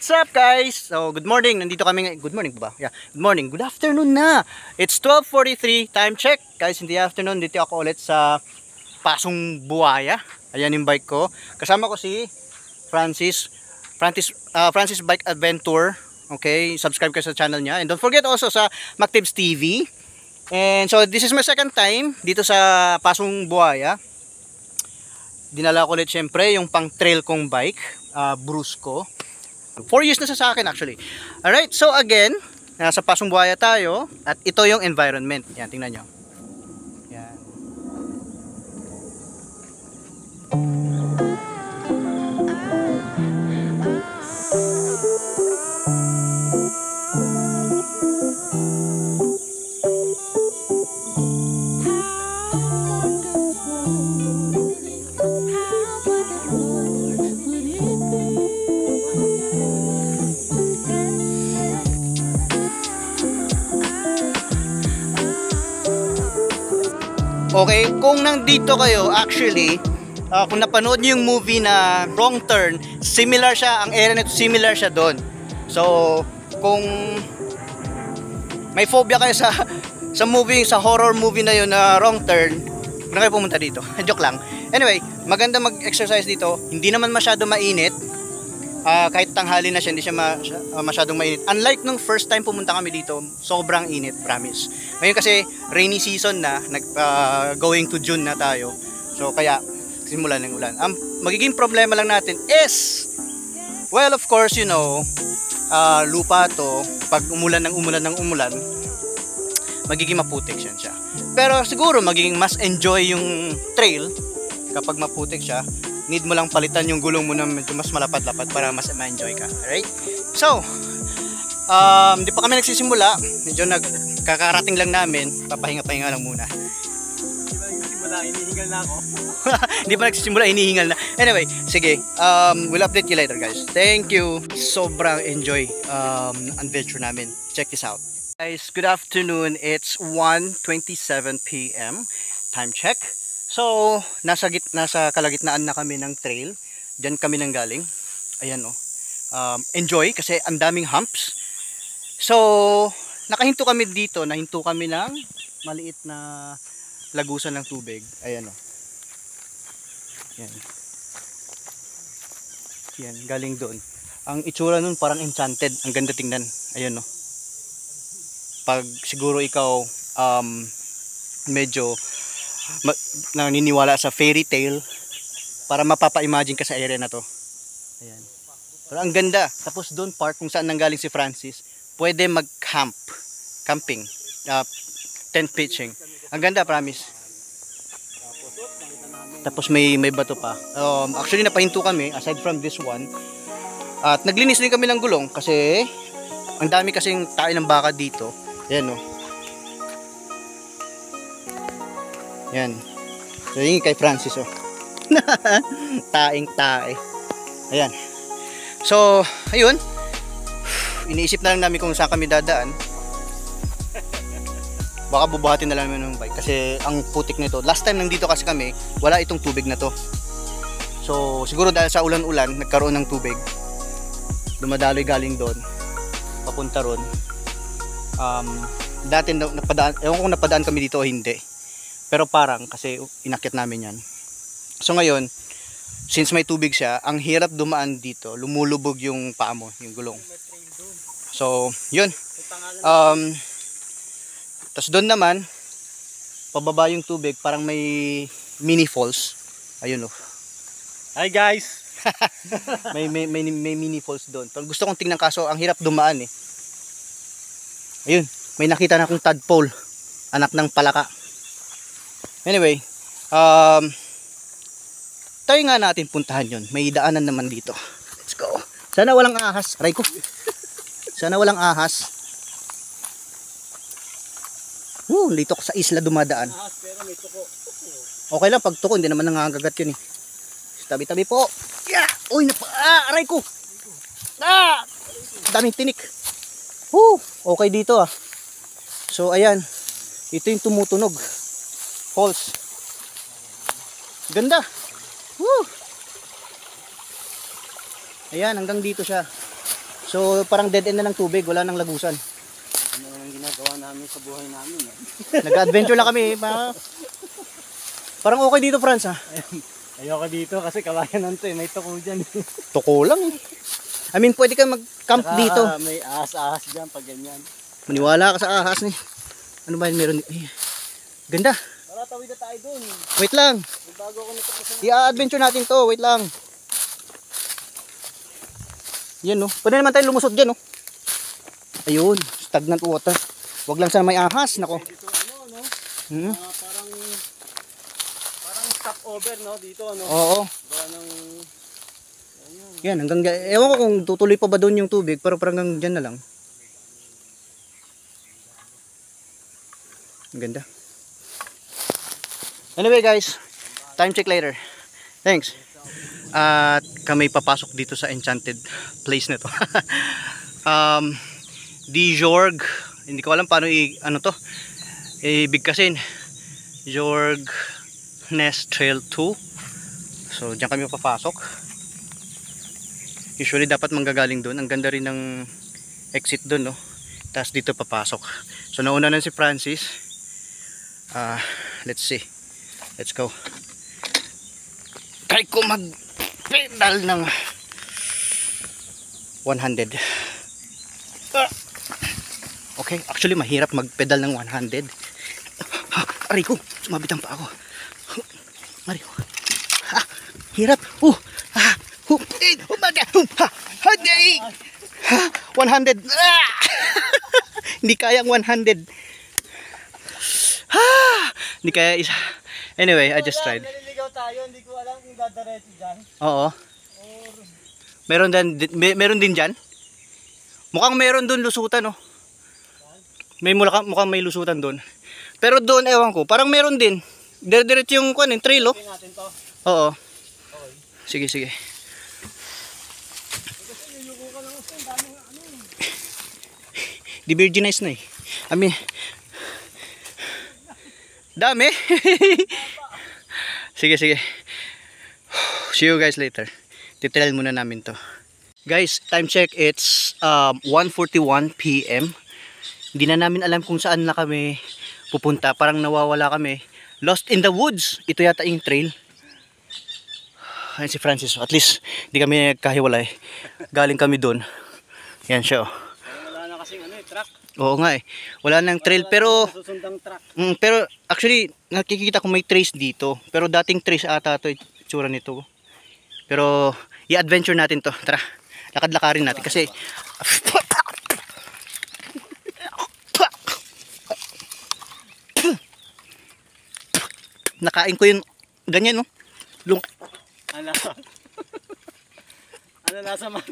What's up guys? So good morning, nandito kami ngayon. Good morning ba? Yeah, good morning, good afternoon na. It's 12:43, time check. Guys, in the afternoon, dito ako ulit sa Pasong Buhaya. Ayan yung bike ko. Kasama ko si Francis Bike Adventure. Okay, subscribe kayo sa channel niya. And don't forget also sa Mactives TV. And so this is my second time dito sa Pasong Buhaya. Dinala ko ulit syempre yung pang trail kong bike, Brusco. 4 years na sa akin actually. Alright, so again, nasa Pasong Buhaya tayo. At ito yung environment. Yan, tingnan nyo. Yan. Okay, kung nandito kayo, actually, kung napanood nyo yung movie na Wrong Turn, similar siya, ang area nito similar siya doon. So, kung may phobia kayo sa movie, sa horror movie na yun na Wrong Turn, huwag na kayo pumunta dito. Joke lang. Anyway, maganda mag-exercise dito. Hindi naman masyado mainit. Kahit tanghali na siya, hindi siya masyadong mainit. Unlike nung first time pumunta kami dito, sobrang init, promise. Ngayon kasi rainy season na, going to June na tayo. So kaya simulan ng ulan. Ang magiging problema lang natin is, well, of course, you know, lupa to, pag umulan ng umulan, magiging maputik siya. Pero siguro magiging mas enjoy yung trail kapag maputik siya. Need mo lang palitan yung gulong mo na medyo mas malapad-lapad para mas ma-enjoy ka. Alright? So, hindi pa kami nagsisimula. Medyo kakarating lang namin. Papahinga-pahinga lang muna. Hinihingal na ako. Hindi pa nagsisimula, hinihingal na. Anyway, sige. We'll update you later guys. Thank you. Sobrang enjoy adventure namin. Check this out. Guys, good afternoon. It's 1:27 PM. Time check. So, nasa kalagitnaan na kami ng trail. Diyan kami nang galing. Ayan o. Enjoy kasi ang daming humps. So, nakahinto kami dito. Nahinto kami ng maliit na lagusan ng tubig. Ayan o. Yan. Yan, galing doon. Ang itsura nun parang enchanted. Ang ganda tingnan. Ayan o. Pag siguro ikaw medyo naniniwala sa fairy tale, para mapapa-imagine ka sa area na to. Ayan. Pero ang ganda. Tapos doon part kung saan nanggaling si Francis, pwede camping, tent pitching. Ang ganda, promise. Tapos may bato pa. Actually napahinto kami aside from this one. At naglinis din kami ng gulong kasi ang dami kasing tae ng baka dito. Ayan o. Yan. So yun kay Francis oh. Taing tae. Ayan. So, ayun. Iniisip na lang namin kung saan kami dadaan. Baka bubuhatin na lang namin ng bike kasi ang putik nito. Last time nandito kasi kami, wala itong tubig na to. So, siguro dahil sa ulan-ulan, nagkaroon ng tubig. Dumadaloy galing doon. Papunta ron. Dati napadaan, ewan kung napadaan kami dito o hindi. Pero parang kasi inakyat namin yan. So ngayon, since may tubig siya, ang hirap dumaan dito. Lumulubog yung paa mo, yung gulong. So, yun. Tapos doon naman, pababa yung tubig, parang may mini falls. Ayun oh. Hi guys! may mini falls doon. Pero gusto kong tingnan kaso, ang hirap dumaan eh. Ayun, may nakita na akong tadpole. Anak ng palaka. Anyway, tayo nga natin puntahan yun. May daanan naman dito. Let's go. Sana walang ahas. Aray ko. Sana walang ahas. Dito ko sa isla dumadaan. Ahas pero may tuko. Okay lang pag tuko. Hindi naman nangangagat yun eh. Tabi-tabi po. Yeah! Uy, aray ko. Daming tinik. Okay dito ah. So ayan. Ito yung tumutunog. Falls. Ganda. Woo! Ayan, hanggang dito siya. So parang dead end na ng tubig, wala nang lagusan. Ano naman ginagawa namin sa buhay namin eh. Nag-adventure lang kami. Parang okay dito, Franz, ha? Ayoko dito kasi kawayan nanto eh. May tuko dyan. Tuko lang. I mean, pwede kang mag-camp dito. May ahas-ahas dyan pag ganyan. Maniwala ka sa ahas ni. Ano ba yun meron? Ganda. Tara, tawid na tayo dun. Wait lang. Bago ako natapusan. I-adventure natin to. Wait lang. Yan, no? Pwede naman tayo lumusot dyan, no? Ayun. Stagnant water. Wag lang sana may ahas. Nako. Dito ano, no? Hmm? Parang stopover, no? Dito, ano? Oo. Gawa ng... Yan, hanggang ewan ko kung tutuloy pa ba doon yung tubig, pero parang hanggang dyan na lang. Ang ganda. Anyway guys, time check later. Thanks. At kami papasok dito sa enchanted place na to. Di Jorg, hindi ko alam paano ano to, ibigkasin. Jorg Nest Trail 2. So diyan kami papasok. Usually dapat manggagaling doon. Ang ganda rin ng exit doon, no? Tapos dito papasok. So nauna na si Francis. Let's see. Let's go. Kaya ko mag-pedal ng 100. Okay, actually mahirap mag-pedal ng 100. Aray ko, sumabit ang pa ako. Aray ko. Hirap. Umaga. 100. Hindi kaya ang 100. Hindi kaya isa. Anyway, I just tried. Naliligaw tayo, hindi ko alam kung dadaretso dyan. Oo. Meron din dyan? Mukhang meron doon lusutan, oh. Mukhang may lusutan doon. Pero doon, ewan ko, parang meron din. Diretso yung trail, oh. Tingnan natin to. Oo. Sige, sige. Di-virginize na eh. I mean, dami. Sige, sige. See you guys later. Titrail muna namin to. Guys, time check. It's 1:41 PM. Hindi na namin alam kung saan na kami pupunta. Parang nawawala kami. Lost in the woods. Ito yata yung trail. Ayan si Francis. At least, hindi kami nagkahiwalay. Galing kami doon. Yan siya, oh. Wala na kasing truck. Oo nga eh. Wala nang trail pero Susundang truck. pero actually nakikita ko may trace dito. Pero dating trace ata ito itsura nito. Pero i-adventure natin to. Tara. Lakad-lakarin natin kasi nakain ko yung ganyan, no? Ano? Ano nasa man?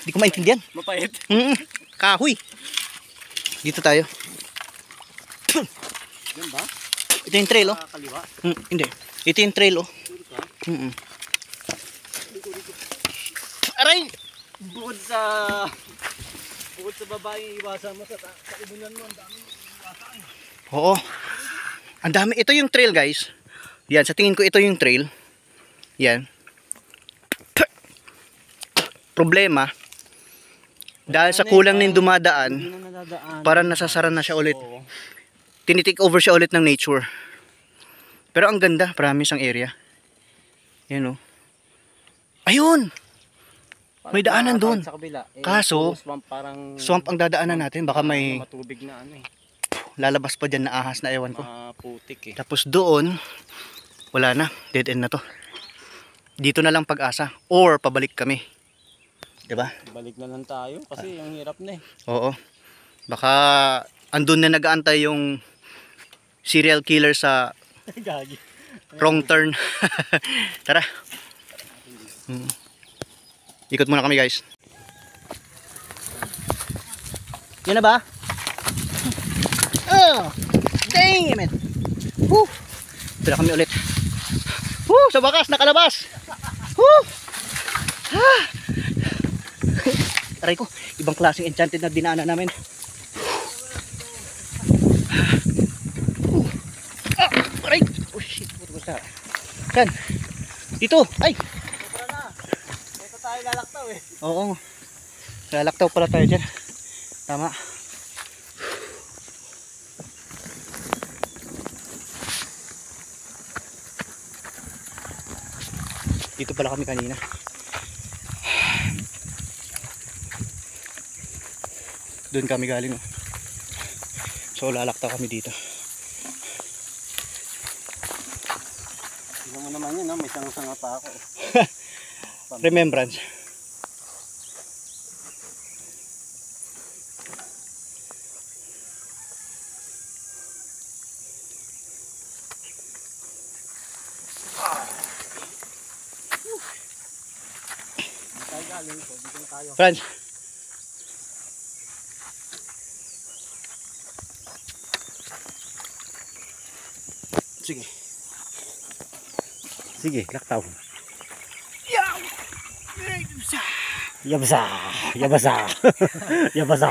Hindi ko maintindihan. Mapait. Kahoy. Dito tayo. Yan ba? Ito yung trail, oh. Kaliwa. Hindi. Ito yung trail, oh. Aray! Bukod sa babaeng iwasan mo sa ibunan mo, ang daming iwasan. Oo. Ang dami. Ito yung trail, guys. Yan, sa tingin ko ito yung trail. Yan. Problema, dahil sa kulang ng dumadaan, parang nasasara na siya ulit. Tinitake over siya ulit ng nature. Pero ang ganda, promise ang area. Yan, oh. Ayun! May daanan doon. Kaso, swamp ang dadaanan natin. Baka may matubig na lalabas pa dyan na ahas na ewan ko. Putik eh. Tapos doon, wala na. Dead end na to. Dito na lang pag-asa. Or pabalik kami. Diba? Balik na lang tayo kasi ang hirap na eh. Oo. Baka andun na nag-aantay yung serial killer sa Gagi. wrong turn. Tara. Ikot muna kami, guys. Yan na ba? Oh, damn it. Woo. Tara kami ulit. Woo, sa wakas nakalabas. Woo. Aray ko, ibang klaseng enchanted na dinaanan namin. Aray! Oh shit, basta. Saan? Dito! Ay! Ito tayo lalaktaw eh. Oo. Lalaktaw pala tayo dyan. Tama. Dito pala kami kanina. Doon kami galing. Oh. So lalaktaw kami dito. Tignan mo naman yun, no? May sanga-sanga pa ako. Remembrance. Franz. Sige. Sige, laktaw. Yabasa. Yabasa. Yabasa.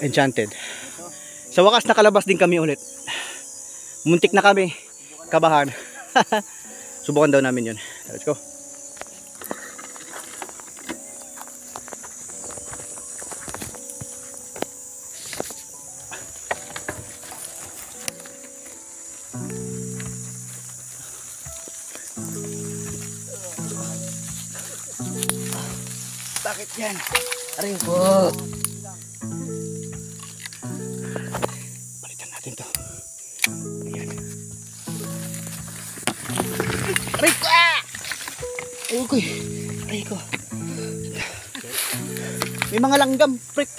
Enchanted. Sa wakas nakalabas din kami ulit. Muntik na kami. Kabahan. Subukan daw namin yun. Let's go. Bakit yan? Aring po. Palitan natin to. Ayan. Aray ko! Okay. Aray ko. May mga langgam, prick.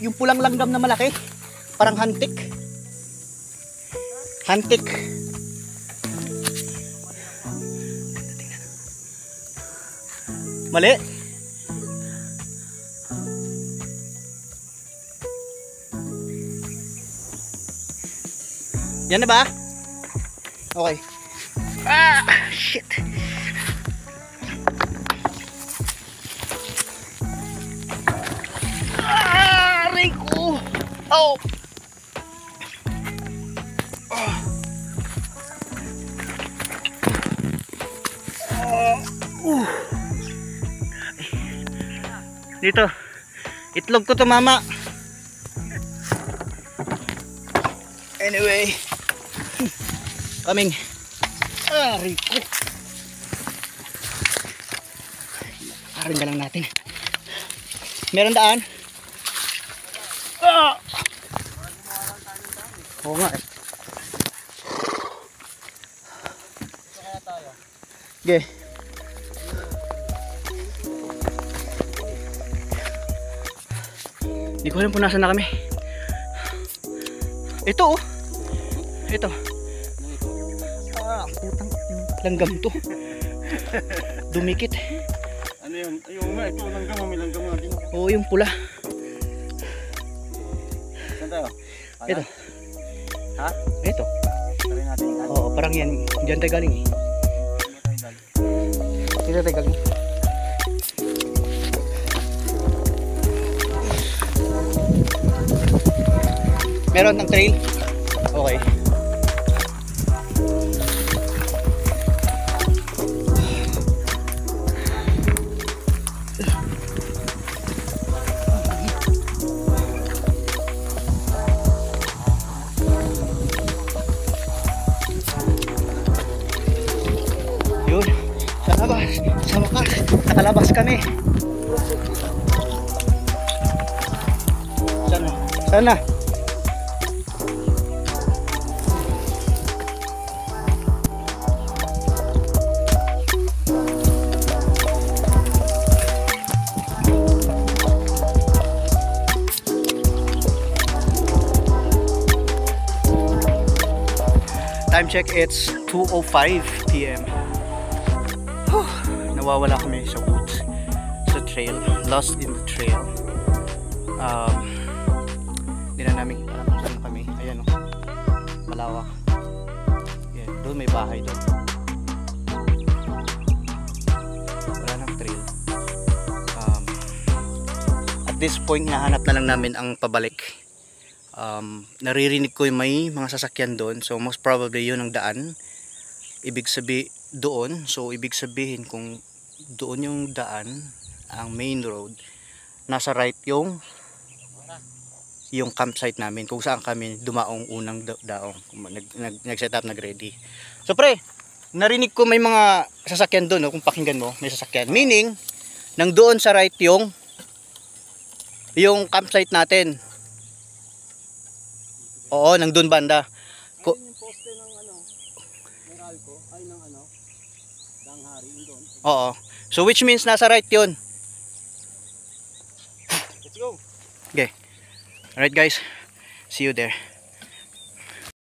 Yung pulang langgam na malaki. Parang hantik. Hantik. Mali. Yan na ba? Okay. Ah, shit. Ah, aray ko. Oh. Dito. Itlog ko to, mama. Anyway. Coming. Aray ko. Aring ka lang natin. Meron daan? Ah! Oo nga eh. Okay. Hindi ko alam kung nasa na kami. Ito oh. Ito. Ah, putang langgam to. Dumikit. Ano yun? Ayun nga, ito langgam, may langgam nga din. Oo, yung pula. Saan tayo? Ito. Ha? Ito. Tari natin yung Oo, parang yan. Diyan tayo galing eh. Dito tayo galing. Meron ng trail? Okay. Yun. Sa labas. Sa wakas. Nakalabas kami. Sana. Sana. Time check, it's 2:05 PM. Whew, nawawala kami sa woods, sa trail, lost in the trail. Hindi na namin alam kung saan kami. Ayan o, malawak. Yan, doon may bahay doon. Wala nang trail. At this point, nahanap na lang namin ang pabalik. Naririnig ko yung may mga sasakyan doon, so most probably yun ang daan. Ibig sabihin doon. So ibig sabihin kung doon yung daan, ang main road, nasa right yung campsite namin kung saan kami dumaong unang daong. Nag-set up, nag-ready. So pre, narinig ko may mga sasakyan doon, no? Kung pakinggan mo, may sasakyan. Meaning, nang doon sa right yung campsite natin. Oo, nang doon banda. Ayun yung poste ng Meralco, ay ng Danghari, yun doon. Oo. So which means nasa right yun. Let's go. Okay. Alright guys. See you there.